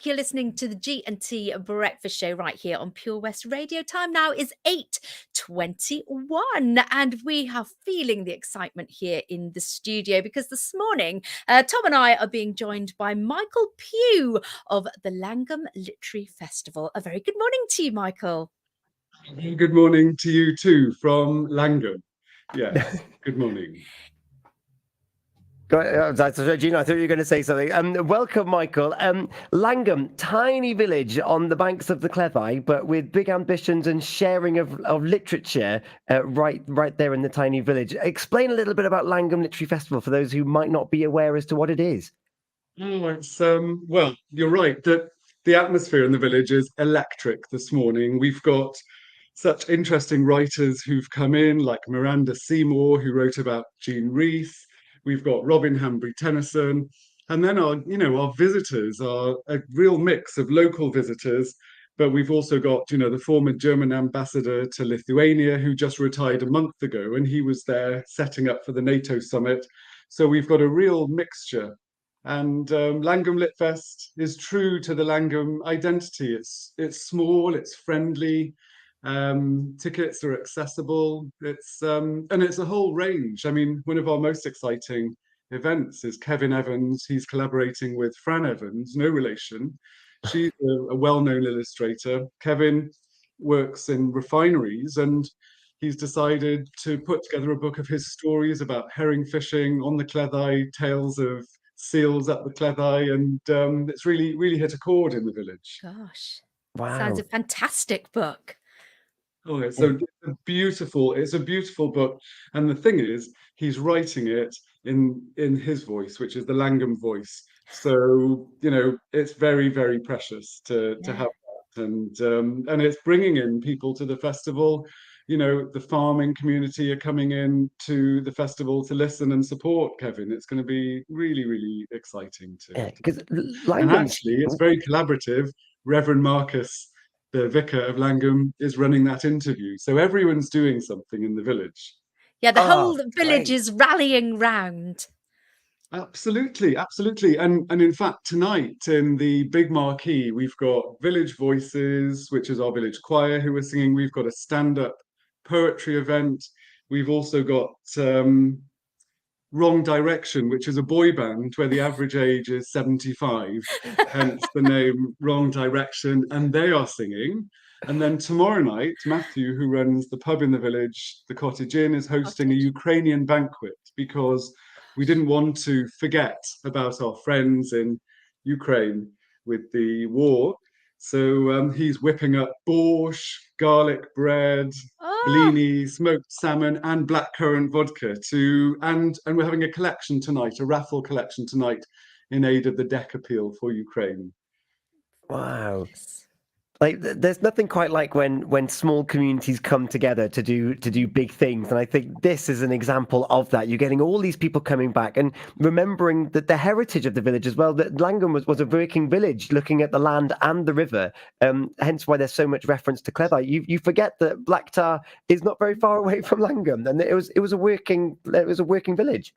You're listening to the G&T Breakfast Show right here on Pure West Radio. Time now is 8:21, and we are feeling the excitement here in the studio because this morning Tom and I are being joined by Michael Pugh of the Llangwm Literary Festival. A very good morning to you, Michael. Good morning to you too from Llangwm. Yes, good morning. Gina, I thought you were going to say something. Welcome, Michael. Llangwm, tiny village on the banks of the Cleddau, but with big ambitions and sharing of literature right there in the tiny village. Explain a little bit about Llangwm Literary Festival for those who might not be aware as to what it is. Oh, it's well, you're right that the atmosphere in the village is electric this morning. We've got such interesting writers who've come in, like Miranda Seymour, who wrote about Jean Rhys. We've got Robin Hanbury-Tennyson, and then our visitors are a real mix of local visitors, but we've also got, the former German ambassador to Lithuania who just retired a month ago, and he was there setting up for the NATO summit. So we've got a real mixture. And Llangwm Lit Fest is true to the Llangwm identity. It's small, it's friendly, tickets are accessible. And it's a whole range. I mean, one of our most exciting events is Kevin Evans. He's collaborating with Fran Evans, no relation. She's a well-known illustrator. Kevin works in refineries, and he's decided to put together a book of his stories about herring fishing on the Cleddau, tales of seals up the Cleddau, and it's really hit a chord in the village. Gosh, Wow. Sounds a fantastic book. Oh, it's a beautiful book. And the thing is, he's writing it in his voice, which is the Llangwm voice. So, it's very precious to have that. And it's bringing in people to the festival. The farming community are coming in to the festival to listen and support Kevin. It's going to be really exciting to. Because And actually, it's very collaborative. Reverend Marcus, the vicar of Llangwm, is running that interview. So everyone's doing something in the village. Yeah, the whole village great. is rallying round. Absolutely. And in fact, tonight in the big marquee, we've got Village Voices, which is our village choir who are singing. We've got a stand-up poetry event. We've also got Wrong Direction, which is a boy band where the average age is 75, hence the name Wrong Direction, and they are singing. And then tomorrow night, Matthew, who runs the pub in the village, the Cottage Inn, is hosting a Ukrainian banquet because we didn't want to forget about our friends in Ukraine with the war. So he's whipping up borscht, garlic bread, blini, smoked salmon, and blackcurrant vodka and we're having a collection tonight, a raffle collection tonight, in aid of the DEC appeal for Ukraine. Wow. Like, there's nothing quite like when small communities come together to do big things, and I think this is an example of that. You're getting all these people coming back and remembering that the heritage of the village as well. That Llangwm was a working village, looking at the land and the river. Hence why there's so much reference to Cleddau. You forget that Black Tar is not very far away from Llangwm, and it was a working village.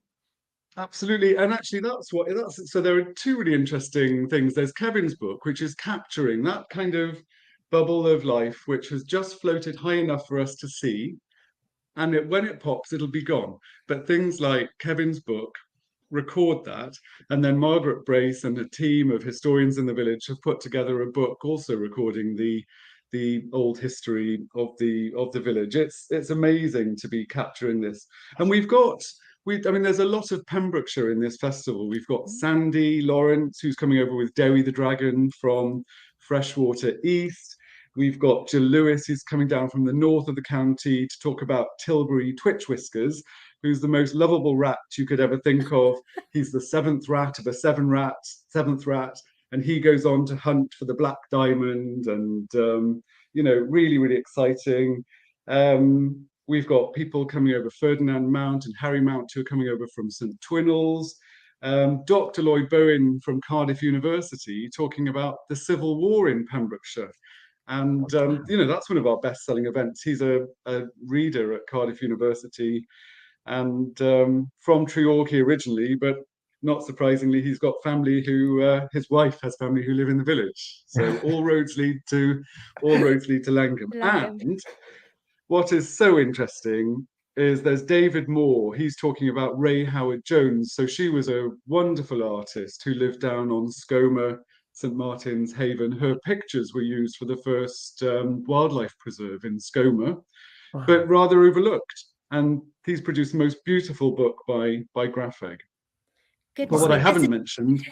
Absolutely, and actually so there are two really interesting things. There's Kevin's book, which is capturing that kind of bubble of life, which has just floated high enough for us to see, and when it pops, it'll be gone. But things like Kevin's book record that, and then Margaret Brace and a team of historians in the village have put together a book also recording the old history of the village. It's amazing to be capturing this, and there's a lot of Pembrokeshire in this festival. We've got Sandy Lawrence, who's coming over with Dewi the Dragon from Freshwater East. We've got Jill Lewis, who's coming down from the north of the county to talk about Tilbury Twitch Whiskers, who's the most lovable rat you could ever think of. He's the seventh rat of a seventh rat, and he goes on to hunt for the black diamond, and really exciting. We've got people coming over, Ferdinand Mount and Harry Mount, who are coming over from St Twinnells. Dr. Lloyd Bowen from Cardiff University talking about the Civil War in Pembrokeshire. And, that's one of our best-selling events. He's a reader at Cardiff University and from Treorchy originally, but not surprisingly, he's got family who his wife has family who live in the village. So all roads lead to Llangwm. Llangwm. And what is so interesting is there's David Moore. He's talking about Ray Howard Jones. So she was a wonderful artist who lived down on Skoma, St Martin's Haven. Her pictures were used for the first wildlife preserve in Skoma, Wow. but rather overlooked. And he's produced the most beautiful book by Grapheg. But Goodness what me. I haven't mentioned,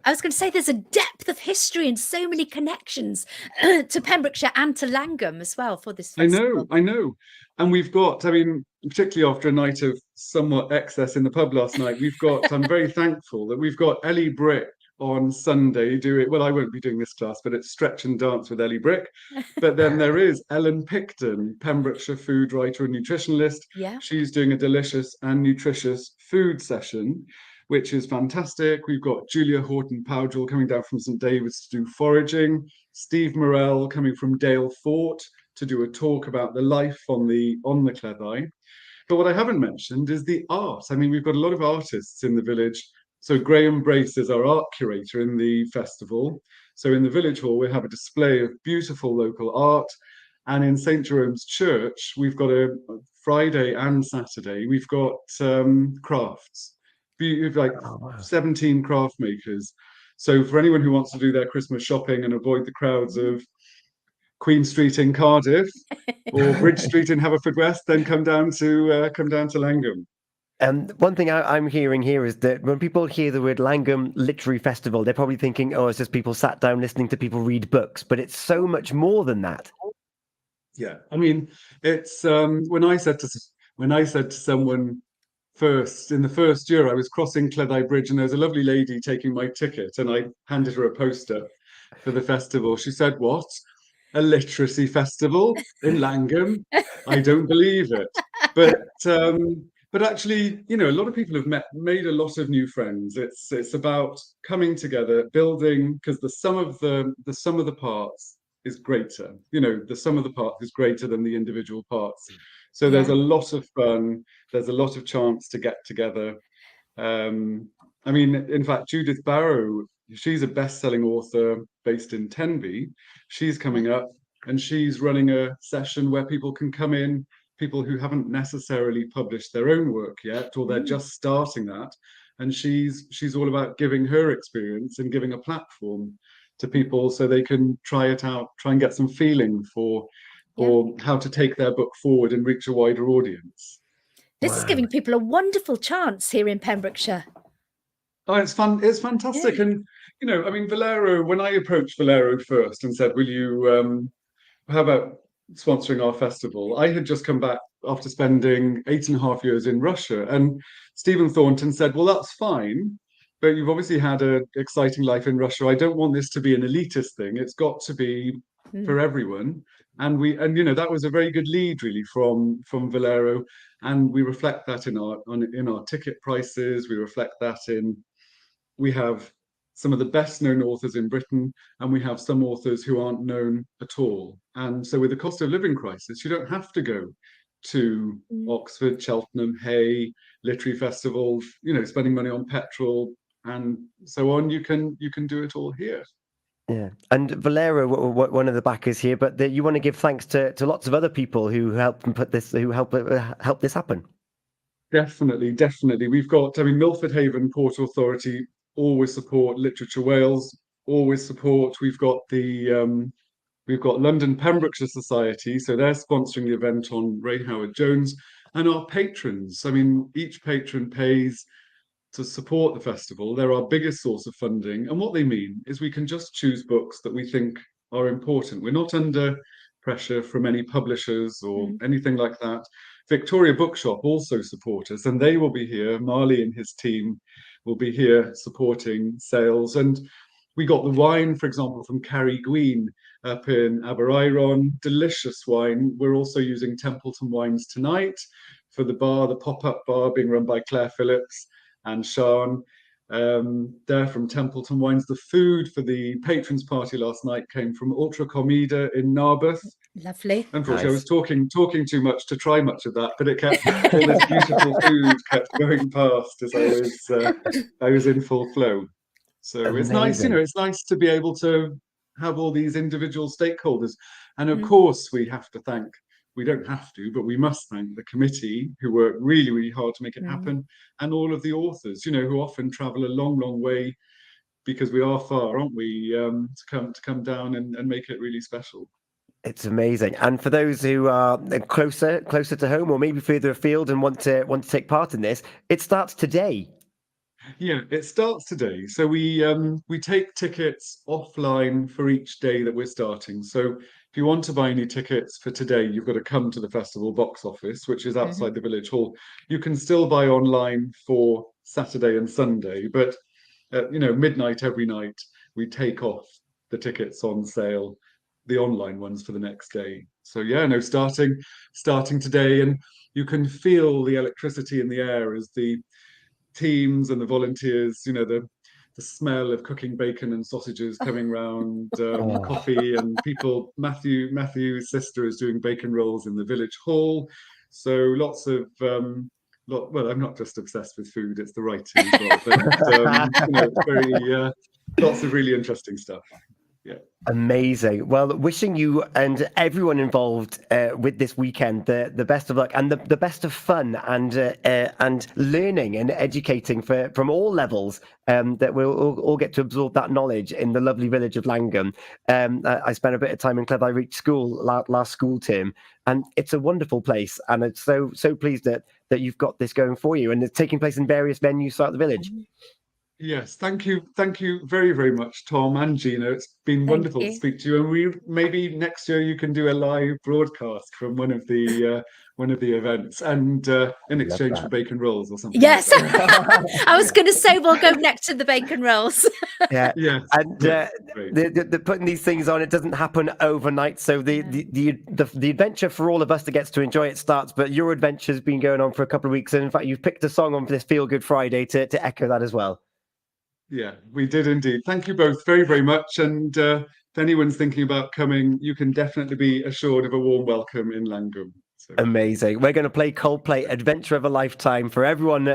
I was going to say there's a depth of history and so many connections to Pembrokeshire and to Llangwm as well for this festival. I know. And we've got, I mean, particularly after a night of somewhat excess in the pub last night, I'm very thankful that we've got Ellie Brick on Sunday doing, well, I won't be doing this class, but it's Stretch and Dance with Ellie Brick. But then there is Ellen Picton, Pembrokeshire food writer and nutritionalist. Yeah. She's doing a delicious and nutritious food session, which is fantastic. We've got Julia Horton-Powdrell coming down from St David's to do foraging, Steve Morell coming from Dale Fort to do a talk about the life on the Cleddau. But what I haven't mentioned is the art. I mean, we've got a lot of artists in the village. So Graham Brace is our art curator in the festival. So in the village hall, we have a display of beautiful local art. And in St Jerome's Church, we've got a Friday and Saturday, we've got crafts. Like 17 craft makers. So for anyone who wants to do their Christmas shopping and avoid the crowds of Queen Street in Cardiff or Bridge Street in Haverfordwest, then come down to Llangwm. And one thing I'm hearing here is that when people hear the word Llangwm Literary Festival, they're probably thinking, oh, it's just people sat down listening to people read books, but it's so much more than that. Yeah, I mean, it's when I said to someone first in the first year, I was crossing Cleddau Bridge, and there was a lovely lady taking my ticket, and I handed her a poster for the festival. She said, "What? A literacy festival in Llangwm? I don't believe it." But actually, you know, a lot of people have made a lot of new friends. It's about coming together, building, because the sum of the parts is greater. You know, the sum of the parts is greater than the individual parts. So there's a lot of fun. There's a lot of chance to get together. I mean, in fact, Judith Barrow, she's a best-selling author based in Tenby. She's coming up and she's running a session where people can come in, people who haven't necessarily published their own work yet, or they're just starting that. And she's all about giving her experience and giving a platform to people so they can try it out, try and get some feeling for how to take their book forward and reach a wider audience. This is giving people a wonderful chance here in Pembrokeshire. Oh, it's fun. It's fantastic. And, you know, I mean, Valero, when I approached Valero first and said, will you, how about sponsoring our festival? I had just come back after spending 8.5 years in Russia. And Stephen Thornton said, well, that's fine, but you've obviously had an exciting life in Russia. I don't want this to be an elitist thing. It's got to be for everyone. And you know, that was a very good lead really from Valero. And we reflect that in our ticket prices. We reflect that we have some of the best known authors in Britain, and we have some authors who aren't known at all. And so with the cost of living crisis, you don't have to go to Oxford, Cheltenham, Hay, literary festivals, you know, spending money on petrol and so on. You can do it all here. Yeah, and Valero, one of the backers here, but you want to give thanks to lots of other people who helped help this happen. Definitely. We've got, I mean, Milford Haven Port Authority always support Literature Wales, always support. We've got London Pembrokeshire Society, so they're sponsoring the event on Ray Howard Jones, and our patrons. I mean, each patron pays to support the festival. They're our biggest source of funding, and what they mean is we can just choose books that we think are important. We're not under pressure from any publishers or anything like that. Victoria Bookshop also support us, and they will be here. Marley and his team will be here supporting sales. And we got the wine, for example, from Carrie Gween up in Aberaeron, delicious wine. We're also using Templeton wines tonight for the pop-up bar being run by Claire Phillips and Sean. They're from Templeton Wines. The food for the patrons party last night came from Ultra Comida in Narberth. Lovely. Unfortunately, I Nice. was talking too much to try much of that, but it kept all this beautiful food kept going past as I was in full flow. So it's nice, Amazing. it's nice to be able to have all these individual stakeholders. And of Mm. course, we don't have to, but we must thank the committee who work really, really hard to make it happen, and all of the authors, who often travel a long, long way because we are far, aren't we, to come down and make it really special. It's amazing. And for those who are closer to home, or maybe further afield and want to take part in this, it starts today. Yeah, it starts today. So we take tickets offline for each day that we're starting. So if you want to buy any tickets for today, you've got to come to the festival box office, which is outside the village hall. You can still buy online for Saturday and Sunday, but at midnight every night we take off the tickets on sale, the online ones for the next day. So yeah, no, starting today, and you can feel the electricity in the air as the teams and the volunteers, the smell of cooking bacon and sausages coming round, coffee, and people. Matthew's sister is doing bacon rolls in the village hall. So lots of well, I'm not just obsessed with food; it's the writing as well. But it's very lots of really interesting stuff. Yeah. Amazing. Well, wishing you and everyone involved with this weekend the best of luck and the best of fun and learning and educating from all levels, that we'll all get to absorb that knowledge in the lovely village of Llangwm. I spent a bit of time in Cleddau Reach School last school term, and it's a wonderful place. And it's so pleased that you've got this going for you, and it's taking place in various venues throughout the village. Yes, thank you very, very much, Tom and Gina. It's been Thank wonderful to you. speak to you, and we maybe next year you can do a live broadcast from one of the events, and in exchange for bacon rolls or something. Yes, like that. I was going to say we'll go next to the bacon rolls. Yeah, Yes, and yes, great. the putting these things on, it doesn't happen overnight. So the adventure for all of us that gets to enjoy it starts. But your adventure's been going on for a couple of weeks, and in fact, you've picked a song on for this Feel Good Friday to echo that as well. Yeah, we did indeed. Thank you both very, very much. And if anyone's thinking about coming, you can definitely be assured of a warm welcome in Llangwm. So. Amazing. We're going to play Coldplay Adventure of a Lifetime for everyone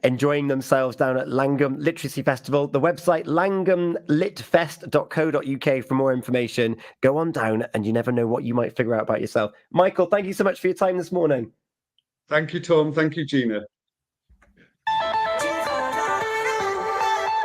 enjoying themselves down at Llangwm Literacy Festival. The website llangwmlitfest.co.uk for more information. Go on down and you never know what you might figure out about yourself. Michael, thank you so much for your time this morning. Thank you, Tom. Thank you, Gina.